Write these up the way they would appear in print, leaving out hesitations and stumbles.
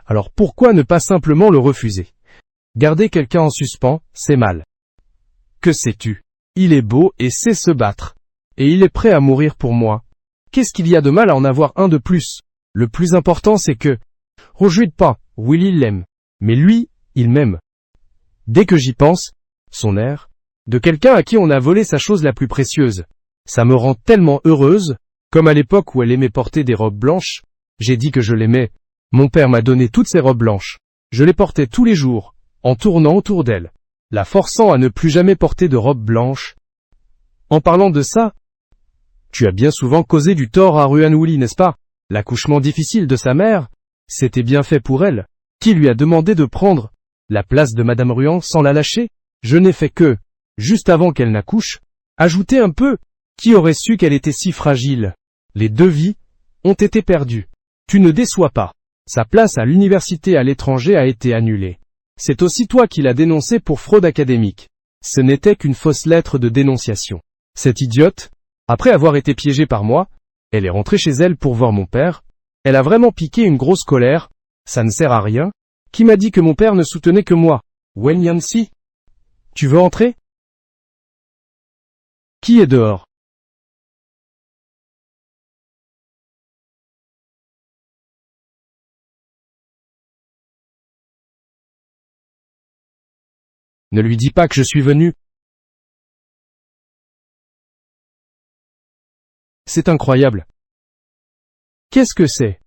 Alors pourquoi ne pas simplement le refuser? Garder quelqu'un en suspens, c'est mal. Que sais-tu? Il est beau et sait se battre. Et il est prêt à mourir pour moi. Qu'est-ce qu'il y a de mal à en avoir un de plus? Le plus important c'est que... Rejuite pas, Willy l'aime. Mais lui, il m'aime. Dès que j'y pense, son air, de quelqu'un à qui on a volé sa chose la plus précieuse, ça me rend tellement heureuse, comme à l'époque où elle aimait porter des robes blanches, j'ai dit que je l'aimais, mon père m'a donné toutes ces robes blanches. Je les portais tous les jours, en tournant autour d'elle, la forçant à ne plus jamais porter de robe blanche. En parlant de ça, tu as bien souvent causé du tort à Ruan Woolley, n'est-ce pas? L'accouchement difficile de sa mère, c'était bien fait pour elle. Qui lui a demandé de prendre la place de Madame Ruan sans la lâcher? Je n'ai fait que, juste avant qu'elle n'accouche, ajouter un peu. Qui aurait su qu'elle était si fragile? Les 2 vies ont été perdues. Tu ne déçois pas. Sa place à l'université à l'étranger a été annulée. C'est aussi toi qui l'as dénoncé pour fraude académique. Ce n'était qu'une fausse lettre de dénonciation. Cette idiote, après avoir été piégée par moi, elle est rentrée chez elle pour voir mon père. Elle a vraiment piqué une grosse colère. Ça ne sert à rien. Qui m'a dit que mon père ne soutenait que moi? Wen Yancy? Tu veux entrer? Qui est dehors? Ne lui dis pas que je suis venu. C'est incroyable. Qu'est-ce que c'est?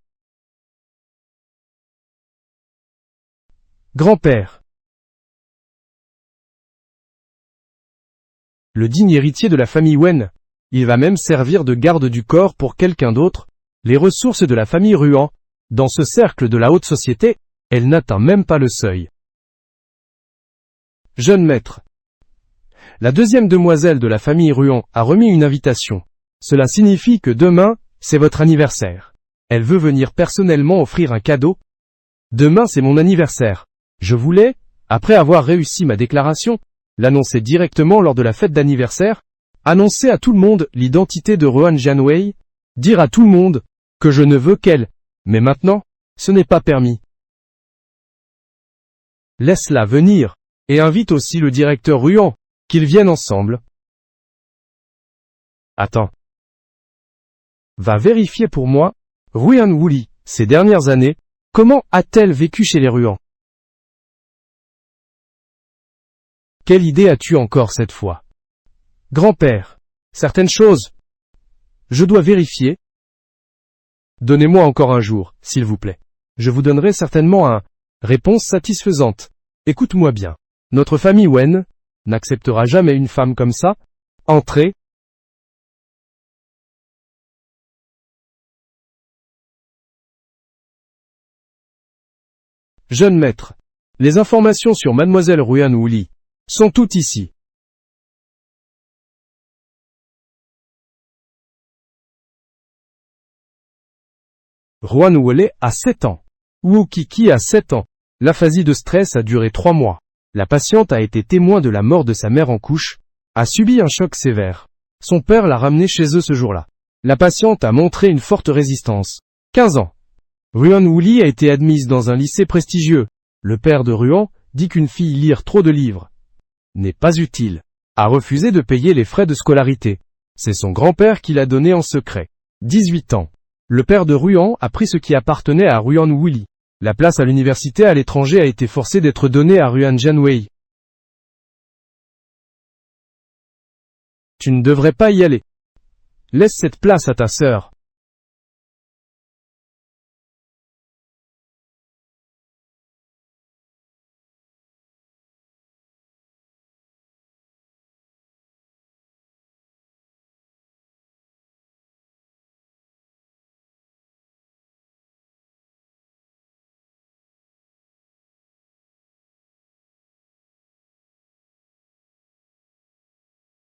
Grand-père. Le digne héritier de la famille Wen. Il va même servir de garde du corps pour quelqu'un d'autre. Les ressources de la famille Ruan. Dans ce cercle de la haute société, elle n'atteint même pas le seuil. Jeune maître. La 2e demoiselle de la famille Ruan a remis une invitation. Cela signifie que demain, c'est votre anniversaire. Elle veut venir personnellement offrir un cadeau. Demain c'est mon anniversaire. Je voulais, après avoir réussi ma déclaration, l'annoncer directement lors de la fête d'anniversaire, annoncer à tout le monde l'identité de Ruan Jianwei, dire à tout le monde que je ne veux qu'elle. Mais maintenant, ce n'est pas permis. Laisse-la venir, et invite aussi le directeur Ruan, qu'ils viennent ensemble. Attends. Va vérifier pour moi, Ruan Woolley, ces dernières années, comment a-t-elle vécu chez les Ruan? Quelle idée as-tu encore cette fois? Grand-père, certaines choses. Je dois vérifier. Donnez-moi encore un jour, s'il vous plaît. Je vous donnerai certainement une réponse satisfaisante. Écoute-moi bien. Notre famille Wen n'acceptera jamais une femme comme ça. Entrez. Jeune maître. Les informations sur Mademoiselle Ruan Woolley sont toutes ici. Ruan Woolley a 7 ans. Wu Kiki a 7 ans. L'aphasie de stress a duré 3 mois. La patiente a été témoin de la mort de sa mère en couche, a subi un choc sévère. Son père l'a ramenée chez eux ce jour-là. La patiente a montré une forte résistance. 15 ans. Ruan Woolley a été admise dans un lycée prestigieux. Le père de Ruan dit qu'une fille lire trop de livres n'est pas utile. A refusé de payer les frais de scolarité. C'est son grand-père qui l'a donné en secret. 18 ans. Le père de Ruan a pris ce qui appartenait à Ruan Woolley. La place à l'université à l'étranger a été forcée d'être donnée à Ruan Jianwei. Tu ne devrais pas y aller. Laisse cette place à ta sœur.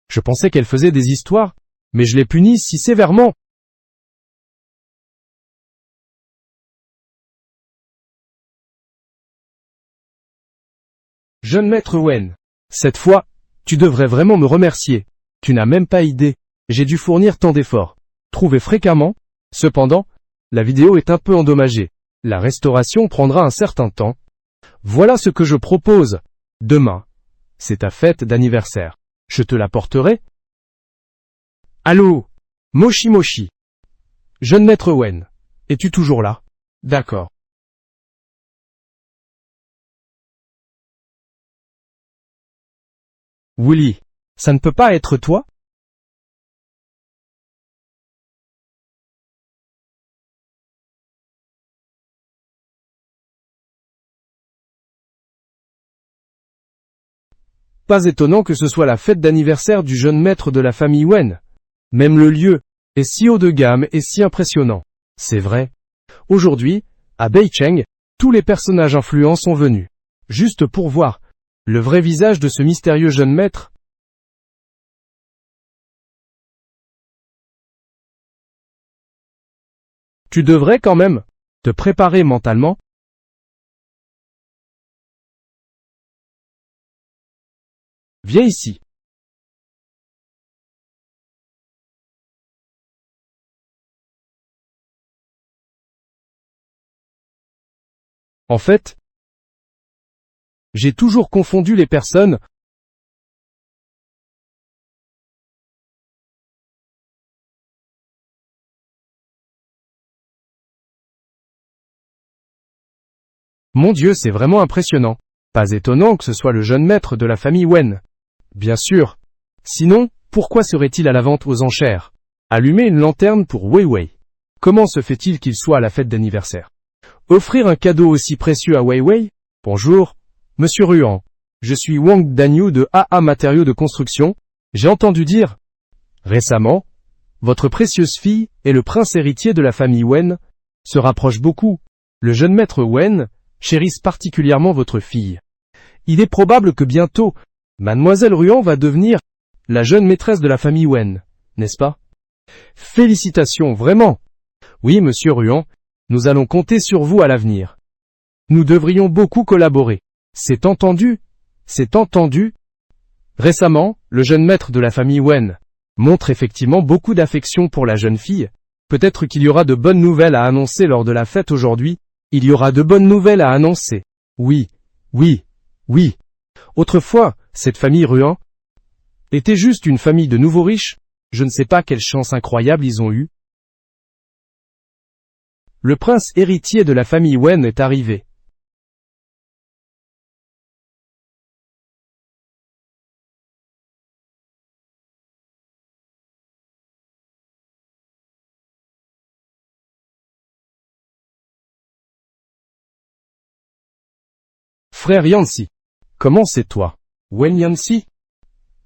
Je pensais qu'elle faisait des histoires, mais je l'ai punie si sévèrement. Jeune maître Wen. Cette fois, tu devrais vraiment me remercier. Tu n'as même pas idée. J'ai dû fournir tant d'efforts. Trouver fréquemment. Cependant, la vidéo est un peu endommagée. La restauration prendra un certain temps. Voilà ce que je propose. Demain, c'est ta fête d'anniversaire. Je te l'apporterai. Allô? Moshi Moshi. Jeune maître Wen. Es-tu toujours là? D'accord. Willy. Ça ne peut pas être toi? Pas étonnant que ce soit la fête d'anniversaire du jeune maître de la famille Wen. Même le lieu est si haut de gamme et si impressionnant. C'est vrai. Aujourd'hui, à Beicheng, tous les personnages influents sont venus. Juste pour voir le vrai visage de ce mystérieux jeune maître. Tu devrais quand même te préparer mentalement. Viens ici. En fait, j'ai toujours confondu les personnes. Mon Dieu, c'est vraiment impressionnant. Pas étonnant que ce soit le jeune maître de la famille Wen. Bien sûr. Sinon, pourquoi serait-il à la vente aux enchères? Allumer une lanterne pour Wei Wei. Comment se fait-il qu'il soit à la fête d'anniversaire? Offrir un cadeau aussi précieux à Wei Wei? Bonjour, Monsieur Ruan. Je suis Wang Danyu de AA Matériaux de Construction. J'ai entendu dire, récemment, votre précieuse fille et le prince héritier de la famille Wen se rapprochent beaucoup. Le jeune maître Wen chérisse particulièrement votre fille. Il est probable que bientôt, Mademoiselle Ruan va devenir la jeune maîtresse de la famille Wen, n'est-ce pas? Félicitations, vraiment. Oui, Monsieur Ruan, nous allons compter sur vous à l'avenir. Nous devrions beaucoup collaborer. C'est entendu? C'est entendu? Récemment, le jeune maître de la famille Wen montre effectivement beaucoup d'affection pour la jeune fille. Peut-être qu'il y aura de bonnes nouvelles à annoncer lors de la fête aujourd'hui. Il y aura de bonnes nouvelles à annoncer. Oui, oui, oui. Autrefois, cette famille Ruan était juste une famille de nouveaux riches. Je ne sais pas quelle chance incroyable ils ont eue. Le prince héritier de la famille Wen est arrivé. Frère Yancy. Comment c'est toi? Wen Yancy?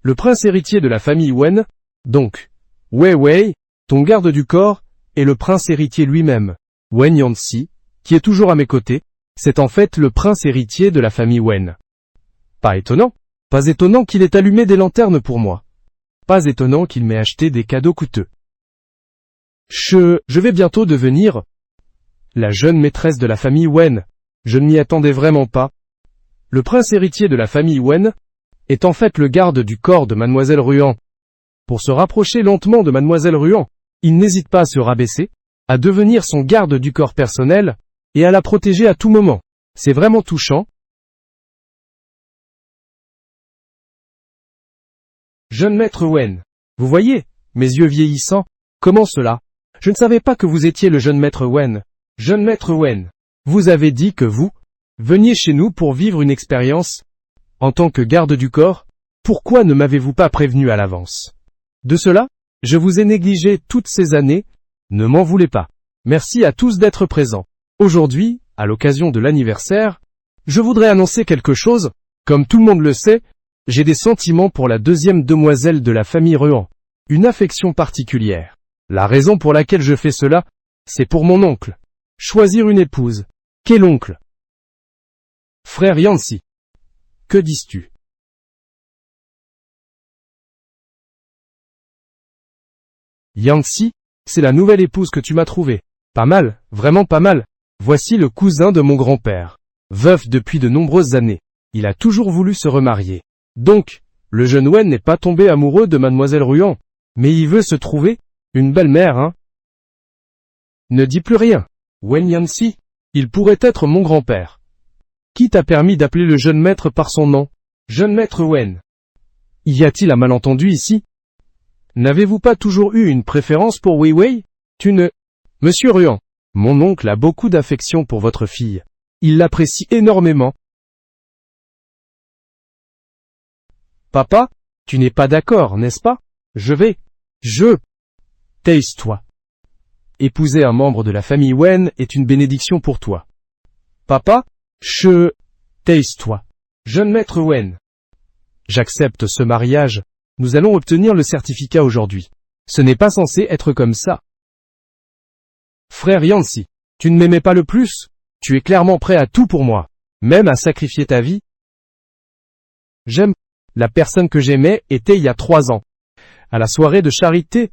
Le prince héritier de la famille Wen, donc. Wei Wei, ton garde du corps, et le prince héritier lui-même. Wen Yancy, qui est toujours à mes côtés, c'est en fait le prince héritier de la famille Wen. Pas étonnant. Pas étonnant qu'il ait allumé des lanternes pour moi. Pas étonnant qu'il m'ait acheté des cadeaux coûteux. Je vais bientôt devenir la jeune maîtresse de la famille Wen. Je ne m'y attendais vraiment pas. Le prince héritier de la famille Wen est en fait le garde du corps de Mademoiselle Ruan. Pour se rapprocher lentement de Mademoiselle Ruan, il n'hésite pas à se rabaisser, à devenir son garde du corps personnel, et à la protéger à tout moment. C'est vraiment touchant. Jeune maître Wen. Vous voyez, mes yeux vieillissants, comment cela? Je ne savais pas que vous étiez le jeune maître Wen. Jeune maître Wen. Vous avez dit que vous veniez chez nous pour vivre une expérience. En tant que garde du corps, pourquoi ne m'avez-vous pas prévenu à l'avance? De cela, je vous ai négligé toutes ces années. Ne m'en voulez pas. Merci à tous d'être présents. Aujourd'hui, à l'occasion de l'anniversaire, je voudrais annoncer quelque chose. Comme tout le monde le sait, j'ai des sentiments pour la deuxième demoiselle de la famille Ruan. Une affection particulière. La raison pour laquelle je fais cela, c'est pour mon oncle. Choisir une épouse. Quel oncle? Frère Yancy. Que dis-tu? Yancy, c'est la nouvelle épouse que tu m'as trouvée. Pas mal, vraiment pas mal. Voici le cousin de mon grand-père. Veuf depuis de nombreuses années. Il a toujours voulu se remarier. Donc, le jeune Wen n'est pas tombé amoureux de Mademoiselle Ruan. Mais il veut se trouver une belle-mère, hein? Ne dis plus rien. Wen Yancy, Il pourrait être mon grand-père. Qui t'a permis d'appeler le jeune maître par son nom? Jeune maître Wen. Y a-t-il un malentendu ici? N'avez-vous pas toujours eu une préférence pour Wei Wei? Monsieur Ruan, mon oncle a beaucoup d'affection pour votre fille. Il l'apprécie énormément. Papa, tu n'es pas d'accord, n'est-ce pas? Taise-toi. Épouser un membre de la famille Wen est une bénédiction pour toi. Papa, taise-toi. Jeune maître Wen. J'accepte ce mariage. Nous allons obtenir le certificat aujourd'hui. Ce n'est pas censé être comme ça. Frère Yancy, tu ne m'aimais pas le plus? Tu es clairement prêt à tout pour moi, même à sacrifier ta vie? J'aime. La personne que j'aimais était il y a 3 ans. À la soirée de charité.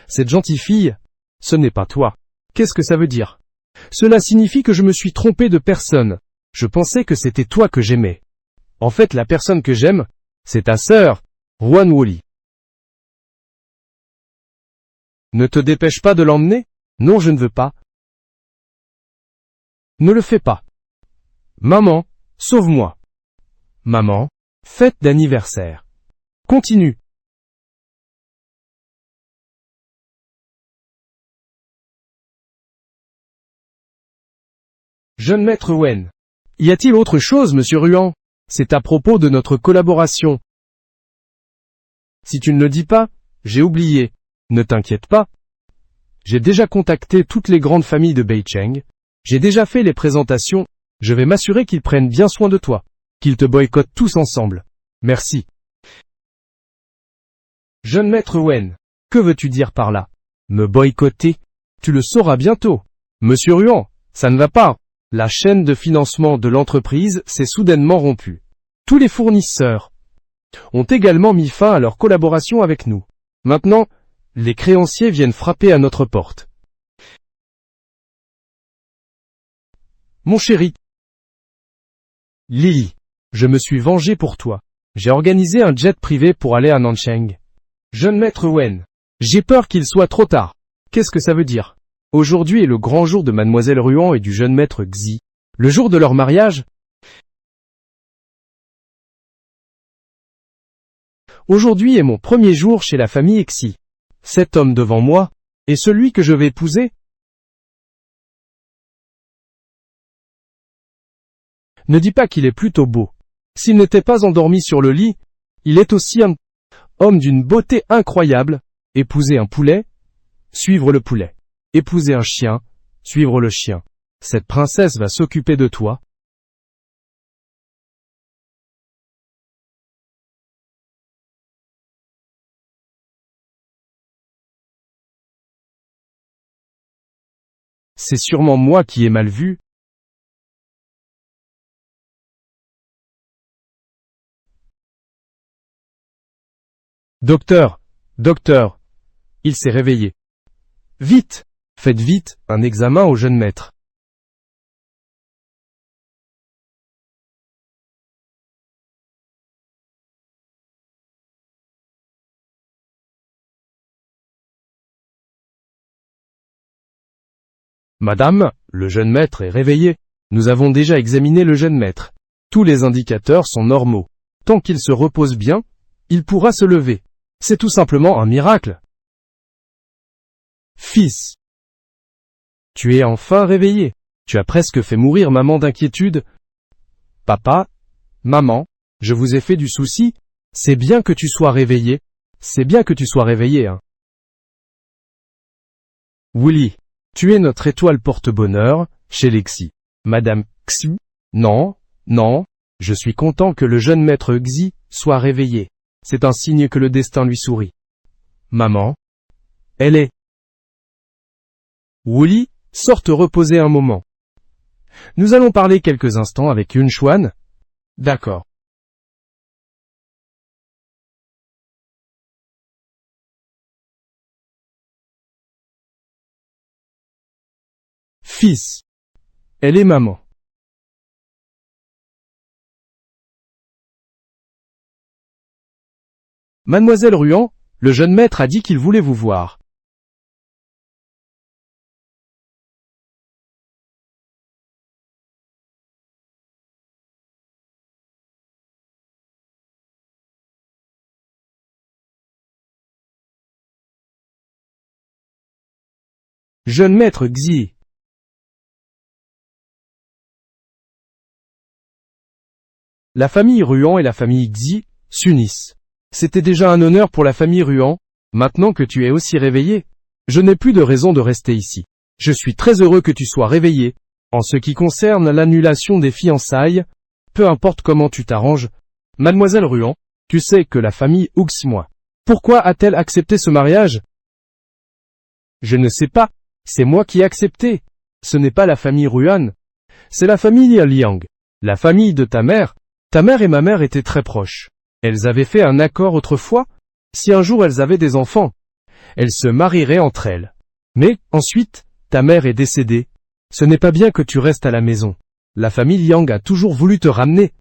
Cette gentille fille, ce n'est pas toi. Qu'est-ce que ça veut dire? Cela signifie que je me suis trompé de personne. Je pensais que c'était toi que j'aimais. En fait, la personne que j'aime, c'est ta sœur, Ruan Woli. Ne te dépêche pas de l'emmener? Non, je ne veux pas. Ne le fais pas. Maman, sauve-moi. Maman, fête d'anniversaire. Continue. Jeune maître Wen. Y a-t-il autre chose, monsieur Ruan? C'est à propos de notre collaboration. Si tu ne le dis pas, j'ai oublié. Ne t'inquiète pas. J'ai déjà contacté toutes les grandes familles de Beicheng. J'ai déjà fait les présentations. Je vais m'assurer qu'ils prennent bien soin de toi. Qu'ils te boycottent tous ensemble. Merci. Jeune maître Wen. Que veux-tu dire par là? Me boycotter? Tu le sauras bientôt. Monsieur Ruan, ça ne va pas. La chaîne de financement de l'entreprise s'est soudainement rompue. Tous les fournisseurs ont également mis fin à leur collaboration avec nous. Maintenant, les créanciers viennent frapper à notre porte. Mon chéri, Lily, je me suis vengé pour toi. J'ai organisé un jet privé pour aller à Nancheng. Jeune maître Wen, j'ai peur qu'il soit trop tard. Qu'est-ce que ça veut dire? Aujourd'hui est le grand jour de mademoiselle Ruan et du jeune maître Xi. Le jour de leur mariage? Aujourd'hui est mon premier jour chez la famille Xi. Cet homme devant moi est celui que je vais épouser? Ne dis pas qu'il est plutôt beau. S'il n'était pas endormi sur le lit, il est aussi un homme d'une beauté incroyable. Épouser un poulet, suivre le poulet. Épouser un chien, suivre le chien. Cette princesse va s'occuper de toi. C'est sûrement moi qui ai mal vu. Docteur, il s'est réveillé. Vite, faites vite, un examen au jeune maître. Madame, le jeune maître est réveillé. Nous avons déjà examiné le jeune maître. Tous les indicateurs sont normaux. Tant qu'il se repose bien, il pourra se lever. C'est tout simplement un miracle. Fils, tu es enfin réveillé. Tu as presque fait mourir maman d'inquiétude. Papa, maman, je vous ai fait du souci. C'est bien que tu sois réveillé. C'est bien que tu sois réveillé, hein. Willy, tu es notre étoile porte-bonheur, chez Lexi. Madame Xu? Non, je suis content que le jeune maître Xi soit réveillé. C'est un signe que le destin lui sourit. Maman, elle est. Willy, sors te reposer un moment. Nous allons parler quelques instants avec Yun Xuan. D'accord. Fils, elle est maman. Mademoiselle Ruan, le jeune maître a dit qu'il voulait vous voir. Jeune maître Xi. La famille Ruan et la famille Xi s'unissent. C'était déjà un honneur pour la famille Ruan. Maintenant que tu es aussi réveillé, je n'ai plus de raison de rester ici. Je suis très heureux que tu sois réveillé. En ce qui concerne l'annulation des fiançailles, peu importe comment tu t'arranges, Mademoiselle Ruan, tu sais que la famille Uxmois. Pourquoi a-t-elle accepté ce mariage? Je ne sais pas, c'est moi qui ai accepté. Ce n'est pas la famille Ruan, c'est la famille Liang. La famille de ta mère et ma mère étaient très proches. Elles avaient fait un accord autrefois. Si un jour elles avaient des enfants, elles se marieraient entre elles. Mais, ensuite, ta mère est décédée. Ce n'est pas bien que tu restes à la maison. La famille Liang a toujours voulu te ramener.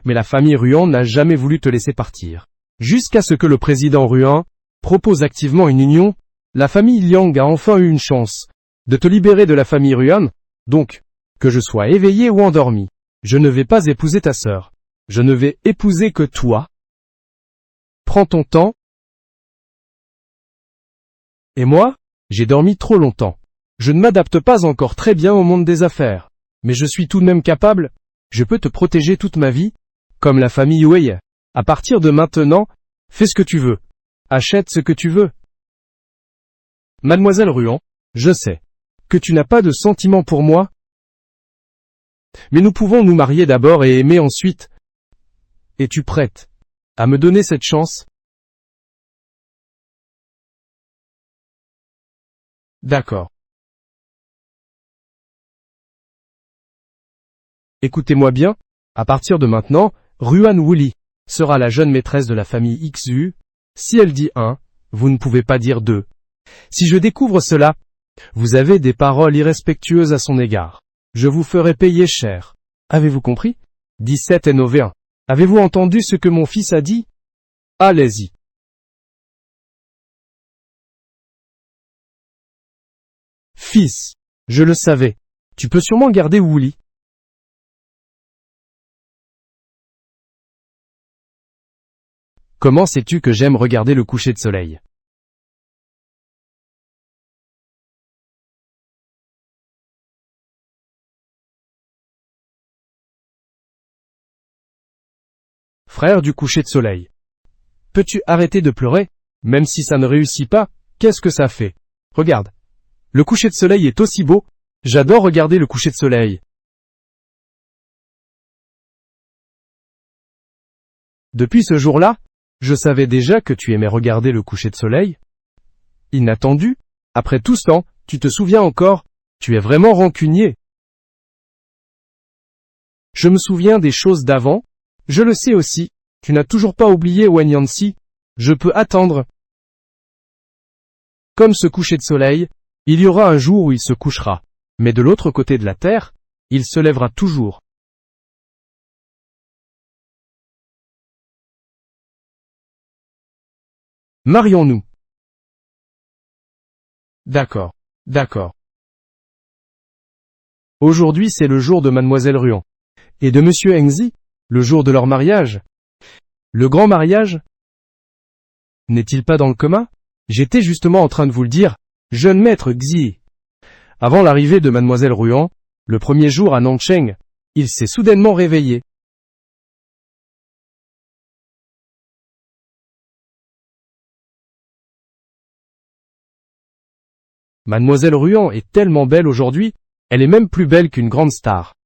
Mais la famille Ruan n'a jamais voulu te laisser partir. Jusqu'à ce que le président Ruan propose activement une union, la famille Liang a enfin eu une chance de te libérer de la famille Ruan. Donc, que je sois éveillé ou endormi, je ne vais pas épouser ta sœur. Je ne vais épouser que toi. Prends ton temps. Et moi, j'ai dormi trop longtemps. Je ne m'adapte pas encore très bien au monde des affaires. Mais je suis tout de même capable. Je peux te protéger toute ma vie. Comme la famille Wei. À partir de maintenant, fais ce que tu veux. Achète ce que tu veux. Mademoiselle Ruan, je sais que tu n'as pas de sentiments pour moi. Mais nous pouvons nous marier d'abord et aimer ensuite. Es-tu prête à me donner cette chance? D'accord. Écoutez-moi bien, à partir de maintenant, Ruan Wuli sera la jeune maîtresse de la famille Xu. Si elle dit 1, vous ne pouvez pas dire 2. Si je découvre cela, vous avez des paroles irrespectueuses à son égard. Je vous ferai payer cher. Avez-vous compris? 17 et 91. Avez-vous entendu ce que mon fils a dit? Allez-y. Fils, je le savais. Tu peux sûrement garder Wuli. Comment sais-tu que j'aime regarder le coucher de soleil? Frère du coucher de soleil. Peux-tu arrêter de pleurer? Même si ça ne réussit pas, qu'est-ce que ça fait? Regarde. Le coucher de soleil est aussi beau. J'adore regarder le coucher de soleil. Depuis ce jour-là, je savais déjà que tu aimais regarder le coucher de soleil. Inattendu. Après tout ce temps, tu te souviens encore? Tu es vraiment rancunier. Je me souviens des choses d'avant. Je le sais aussi. Tu n'as toujours pas oublié Wen Yanxi. Je peux attendre. Comme ce coucher de soleil, il y aura un jour où il se couchera. Mais de l'autre côté de la terre, il se lèvera toujours. Marions-nous. D'accord. D'accord. Aujourd'hui c'est le jour de Mademoiselle Ruan. Et de Monsieur Engzi, le jour de leur mariage. Le grand mariage? N'est-il pas dans le coma? J'étais justement en train de vous le dire, jeune maître Xi. Avant l'arrivée de Mademoiselle Ruan, le premier jour à Nancheng, il s'est soudainement réveillé. Mademoiselle Ruan est tellement belle aujourd'hui, elle est même plus belle qu'une grande star.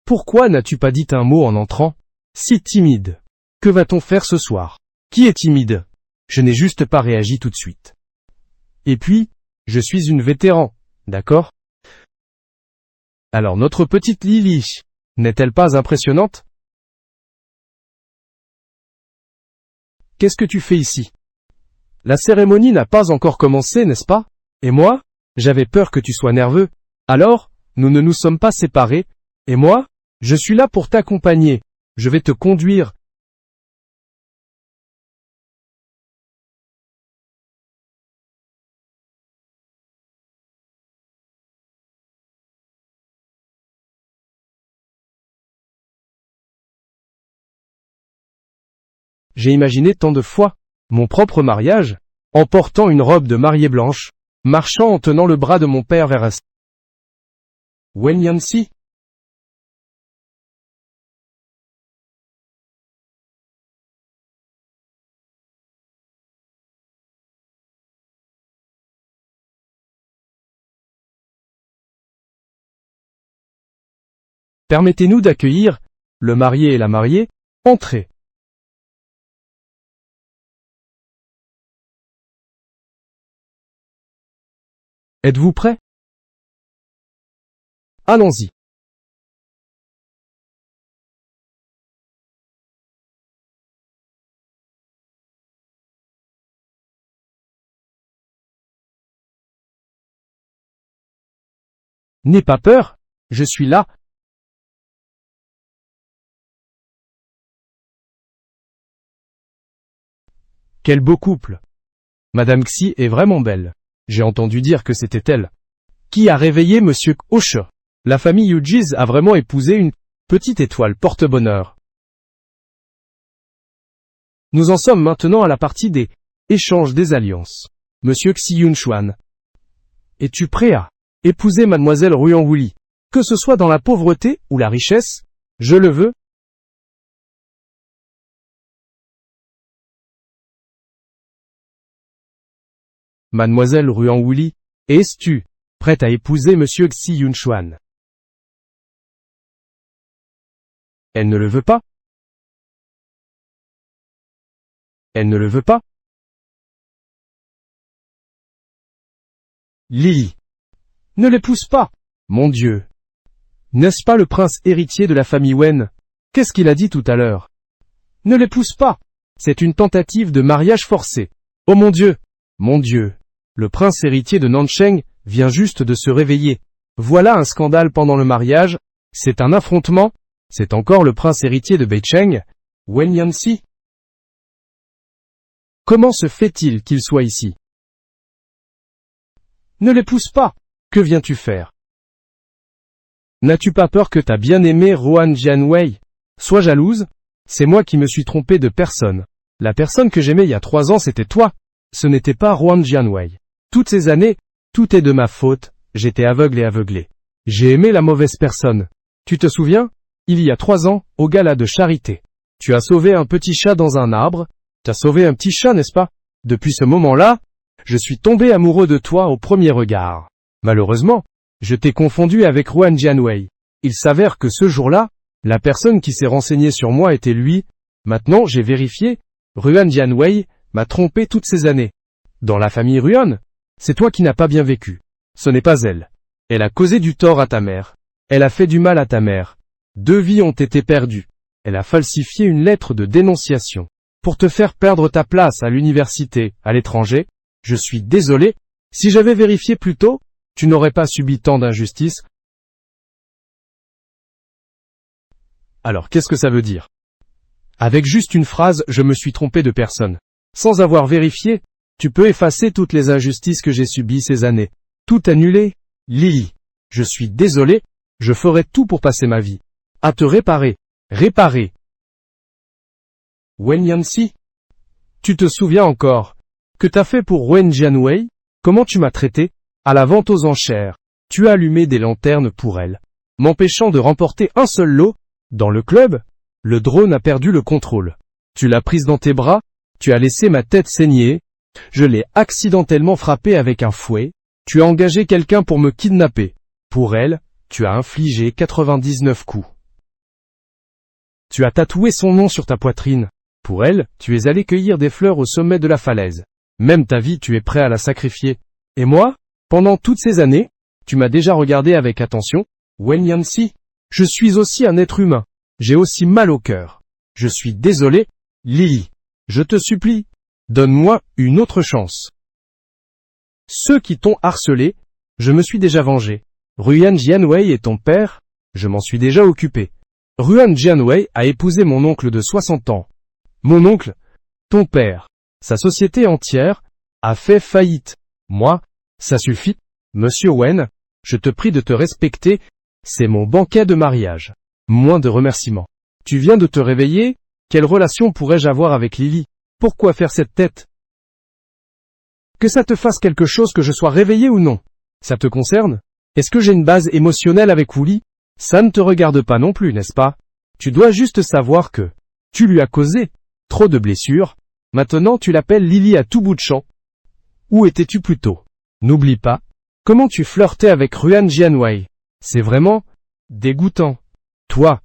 Pourquoi n'as-tu pas dit un mot en entrant? Si timide. Que va-t-on faire ce soir? Qui est timide? Je n'ai juste pas réagi tout de suite. Et puis, je suis une vétéran, d'accord? Alors notre petite Lily, n'est-elle pas impressionnante? Qu'est-ce que tu fais ici? La cérémonie n'a pas encore commencé, n'est-ce pas? Et moi? J'avais peur que tu sois nerveux. Alors, nous ne nous sommes pas séparés. Et moi? Je suis là pour t'accompagner. Je vais te conduire. J'ai imaginé tant de fois Mon propre mariage? En portant une robe de mariée blanche, marchant en tenant le bras de mon père vers Wen Yanxi. Permettez-nous d'accueillir le marié et la mariée. Entrez. Êtes-vous prêts? Allons-y. N'aie pas peur, je suis là. Quel beau couple. Madame Xi est vraiment belle. J'ai entendu dire que c'était elle. Qui a réveillé Monsieur Hoche? La famille Yujiz a vraiment épousé une petite étoile porte-bonheur. Nous en sommes maintenant à la partie des échanges des alliances. Monsieur Xi Yunshuan. Es-tu prêt à épouser Mademoiselle Ruan Wuli? Que ce soit dans la pauvreté ou la richesse, je le veux. Mademoiselle Ruan Wuli, es-tu prête à épouser Monsieur Xi Yunshuan? Elle ne le veut pas. Elle ne le veut pas. Li. Ne l'épouse pas. Mon Dieu. N'est-ce pas le prince héritier de la famille Wen? Qu'est-ce qu'il a dit tout à l'heure? Ne l'épouse pas. C'est une tentative de mariage forcé. Oh mon Dieu. Mon Dieu. Le prince héritier de Nancheng vient juste de se réveiller. Voilà un scandale pendant le mariage. C'est un affrontement. C'est encore le prince héritier de Beicheng, Wen Yanxi. Comment se fait-il qu'il soit ici? Ne l'épouse pas. Que viens-tu faire? N'as-tu pas peur que ta bien-aimée Ruan Jianwei soit jalouse? C'est moi qui me suis trompé de personne. La personne que j'aimais il y a 3 ans c'était toi. Ce n'était pas Ruan Jianwei. Toutes ces années, tout est de ma faute, j'étais aveugle et aveuglé. J'ai aimé la mauvaise personne. Tu te souviens? Il y a 3 ans, au gala de charité. Tu as sauvé un petit chat dans un arbre. T'as sauvé un petit chat, n'est-ce pas? Depuis ce moment-là, je suis tombé amoureux de toi au premier regard. Malheureusement, je t'ai confondu avec Ruan Jianwei. Il s'avère que ce jour-là, la personne qui s'est renseignée sur moi était lui. Maintenant, j'ai vérifié. Ruan Jianwei m'a trompé toutes ces années. Dans la famille Ruan, c'est toi qui n'as pas bien vécu. Ce n'est pas elle. Elle a causé du tort à ta mère. Elle a fait du mal à ta mère. 2 vies ont été perdues. Elle a falsifié une lettre de dénonciation. Pour te faire perdre ta place à l'université, à l'étranger. Je suis désolé. Si j'avais vérifié plus tôt, tu n'aurais pas subi tant d'injustice. Alors qu'est-ce que ça veut dire? Avec juste une phrase, je me suis trompé de personne. Sans avoir vérifié, tu peux effacer toutes les injustices que j'ai subies ces années. Tout annuler? Li. Je suis désolé, je ferai tout pour passer ma vie à te réparer. Réparer. Wen Yanxi. Tu te souviens encore que t'as fait pour Wen Jianwei? Comment tu m'as traité? À la vente aux enchères. Tu as allumé des lanternes pour elle, m'empêchant de remporter un seul lot. Dans le club, le drone a perdu le contrôle. Tu l'as prise dans tes bras, tu as laissé ma tête saigner. Je l'ai accidentellement frappée avec un fouet. Tu as engagé quelqu'un pour me kidnapper. Pour elle, tu as infligé 99 coups. Tu as tatoué son nom sur ta poitrine. Pour elle, tu es allé cueillir des fleurs au sommet de la falaise. Même ta vie tu es prêt à la sacrifier. Et moi? Pendant toutes ces années, tu m'as déjà regardé avec attention. Wen Yanxi. Je suis aussi un être humain. J'ai aussi mal au cœur. Je suis désolé. Li. Je te supplie. Donne-moi une autre chance. Ceux qui t'ont harcelé, je me suis déjà vengé. Ruan Jianwei est ton père? Je m'en suis déjà occupé. Ruan Jianwei a épousé mon oncle de 60 ans. Mon oncle? Ton père. Sa société entière a fait faillite. Moi? Ça suffit. Monsieur Wen, je te prie de te respecter. C'est mon banquet de mariage. Moins de remerciements. Tu viens de te réveiller? Quelle relation pourrais-je avoir avec Lily? Pourquoi faire cette tête? Que ça te fasse quelque chose que je sois réveillé ou non. Ça te concerne? Est-ce que j'ai une base émotionnelle avec Wooly? Ça ne te regarde pas non plus, n'est-ce pas? Tu dois juste savoir que tu lui as causé trop de blessures. Maintenant tu l'appelles Lily à tout bout de champ. Où étais-tu plus tôt? N'oublie pas comment tu flirtais avec Ruan Jianwei. C'est vraiment dégoûtant. Toi.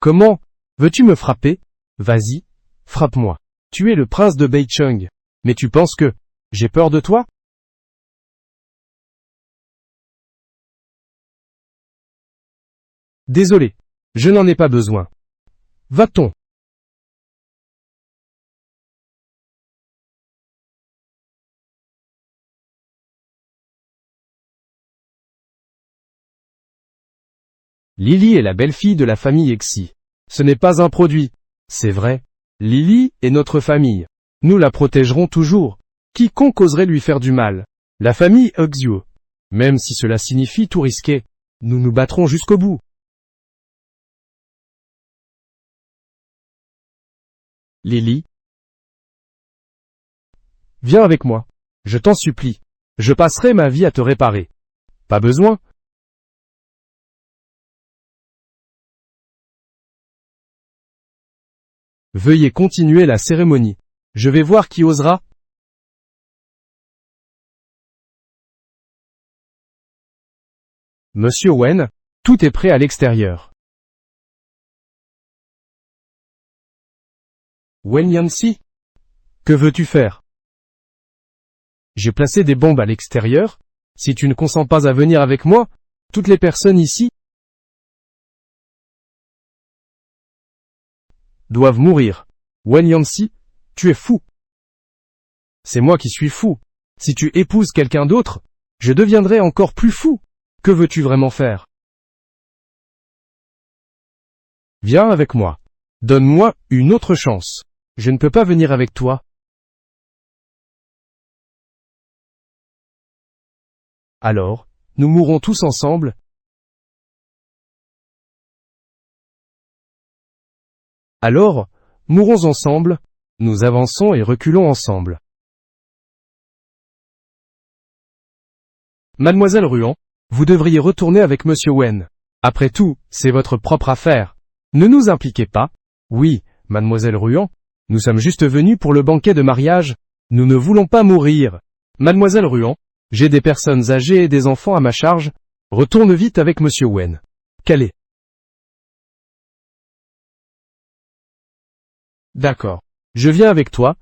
Comment veux-tu me frapper? Vas-y, frappe-moi. Tu es le prince de Beicheng. Mais tu penses que j'ai peur de toi? Désolé, je n'en ai pas besoin. Va-t'en. Lily est la belle-fille de la famille Exi. Ce n'est pas un produit. C'est vrai. Lily est notre famille. Nous la protégerons toujours. Quiconque oserait lui faire du mal. La famille Uxuo. Même si cela signifie tout risquer, nous nous battrons jusqu'au bout. Lily, viens avec moi. Je t'en supplie. Je passerai ma vie à te réparer. Pas besoin. Veuillez continuer la cérémonie. Je vais voir qui osera. Monsieur Wen, tout est prêt à l'extérieur. Wen Yanxi, que veux-tu faire? J'ai placé des bombes à l'extérieur. Si tu ne consens pas à venir avec moi, toutes les personnes ici doivent mourir. Wen Yanxi, tu es fou. C'est moi qui suis fou. Si tu épouses quelqu'un d'autre, je deviendrai encore plus fou. Que veux-tu vraiment faire? Viens avec moi. Donne-moi une autre chance. Je ne peux pas venir avec toi. Alors, nous mourrons tous ensemble. Alors, mourons ensemble. Nous avançons et reculons ensemble. Mademoiselle Ruan, vous devriez retourner avec Monsieur Wen. Après tout, c'est votre propre affaire. Ne nous impliquez pas. Oui, Mademoiselle Ruan, nous sommes juste venus pour le banquet de mariage. Nous ne voulons pas mourir. Mademoiselle Ruan, j'ai des personnes âgées et des enfants à ma charge. Retourne vite avec Monsieur Wen. Calé. D'accord. Je viens avec toi.